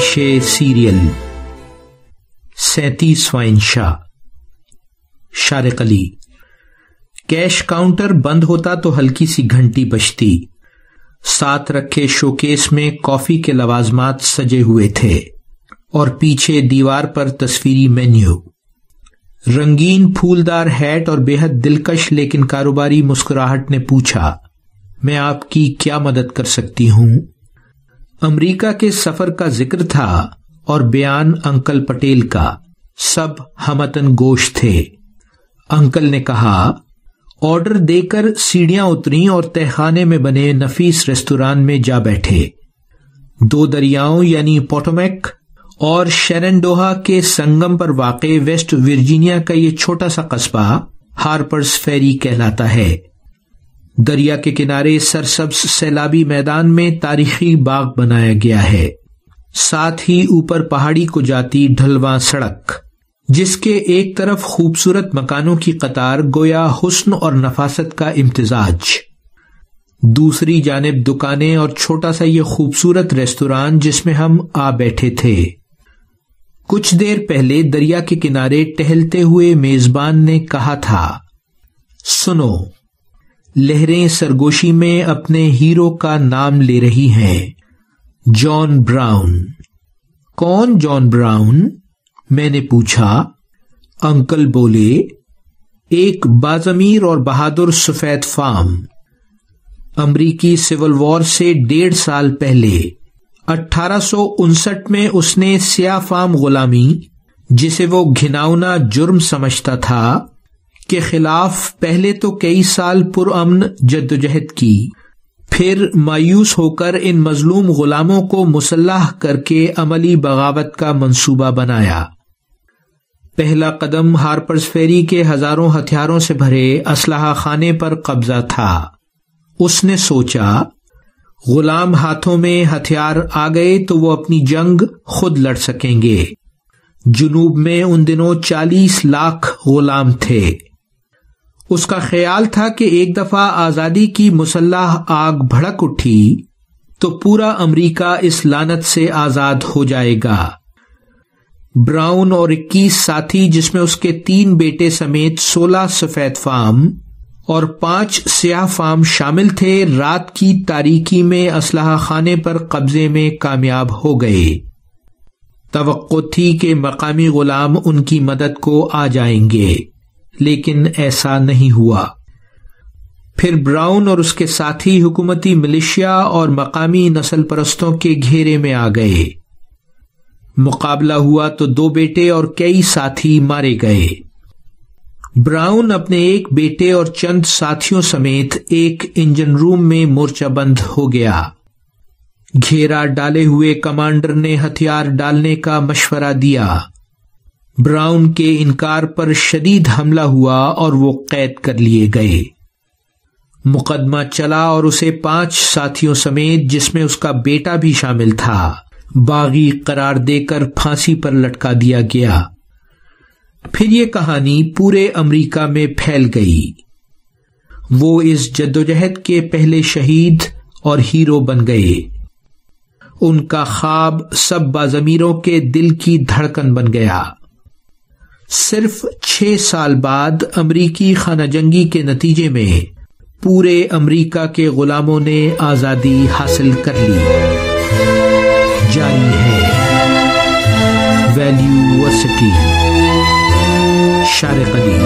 پیش سیریل 37واں انشاء۔ شارق علی۔ Cash counter بند ہوتا تو ہلکی سی گھنٹی بجتی۔ ساتھ رکھے شوکیس میں کافی کے لوازمات سجے ہوئے تھے اور پیچھے دیوار پر تصویری مینیو۔ رنگین پھولدار ہیٹ اور بے حد دلکش لیکن کاروباری مسکراہٹ نے پوچھا، میں آپ کی کیا مدد کر سکتی ہوں؟ امریکہ کے سفر کا ذکر تھا اور بیان انکل پٹیل کا، سب ہمتن گوش تھے۔ انکل نے کہا، آرڈر دے کر سیڑھیاں اتریں اور تہخانے میں بنے نفیس ریستوران میں جا بیٹھے۔ دو دریاؤں یعنی پوٹومیک اور شیننڈوہا کے سنگم پر واقع ویسٹ ورجینیا کا یہ چھوٹا سا قصبہ ہارپرز فیری کہلاتا ہے۔ دریا کے کنارے سرسبز سیلابی میدان میں تاریخی باغ بنایا گیا ہے، ساتھ ہی اوپر پہاڑی کو جاتی ڈھلواں سڑک، جس کے ایک طرف خوبصورت مکانوں کی قطار گویا حسن اور نفاست کا امتزاج، دوسری جانب دکانیں اور چھوٹا سا یہ خوبصورت ریستوران جس میں ہم آ بیٹھے تھے۔ کچھ دیر پہلے دریا کے کنارے ٹہلتے ہوئے میزبان نے کہا تھا، سنو، لہریں سرگوشی میں اپنے ہیرو کا نام لے رہی ہیں، جان براؤن۔ کون جان براؤن؟ میں نے پوچھا۔ انکل بولے، ایک باضمیر اور بہادر سفید فام۔ امریکی سول وار سے 1.5 سال پہلے 1859 میں اس نے سیاہ فام غلامی، جسے وہ گھناؤنا جرم سمجھتا تھا، کے خلاف پہلے تو کئی سال پرامن جدوجہد کی، پھر مایوس ہو کر ان مظلوم غلاموں کو مسلح کر کے عملی بغاوت کا منصوبہ بنایا۔ پہلا قدم ہارپرز فیری کے ہزاروں ہتھیاروں سے بھرے اسلحہ خانے پر قبضہ تھا۔ اس نے سوچا، غلام ہاتھوں میں ہتھیار آ گئے تو وہ اپنی جنگ خود لڑ سکیں گے۔ جنوب میں ان دنوں 40 لاکھ غلام تھے۔ اس کا خیال تھا کہ ایک دفعہ آزادی کی مسلح آگ بھڑک اٹھی تو پورا امریکہ اس لعنت سے آزاد ہو جائے گا۔ براؤن اور 21 ساتھی، جس میں اس کے 3 بیٹے سمیت 16 سفید فام اور 5 سیاہ فام شامل تھے، رات کی تاریکی میں اسلحہ خانے پر قبضے میں کامیاب ہو گئے۔ توقع تھی کہ مقامی غلام ان کی مدد کو آ جائیں گے، لیکن ایسا نہیں ہوا۔ پھر براؤن اور اس کے ساتھی حکومتی ملیشیا اور مقامی نسل پرستوں کے گھیرے میں آ گئے۔ مقابلہ ہوا تو 2 بیٹے اور کئی ساتھی مارے گئے۔ براؤن اپنے ایک بیٹے اور چند ساتھیوں سمیت ایک انجن روم میں مورچہ بند ہو گیا۔ گھیرا ڈالے ہوئے کمانڈر نے ہتھیار ڈالنے کا مشورہ دیا۔ براؤن کے انکار پر شدید حملہ ہوا اور وہ قید کر لیے گئے۔ مقدمہ چلا اور اسے 5 ساتھیوں سمیت، جس میں اس کا بیٹا بھی شامل تھا، باغی قرار دے کر پھانسی پر لٹکا دیا گیا۔ پھر یہ کہانی پورے امریکہ میں پھیل گئی۔ وہ اس جدوجہد کے پہلے شہید اور ہیرو بن گئے۔ ان کا خواب سب باضمیروں کے دل کی دھڑکن بن گیا۔ صرف 6 سال بعد امریکی خانہ جنگی کے نتیجے میں پورے امریکہ کے غلاموں نے آزادی حاصل کر لی۔ جاری ہے ویلیو ورسٹی۔ شارق علی۔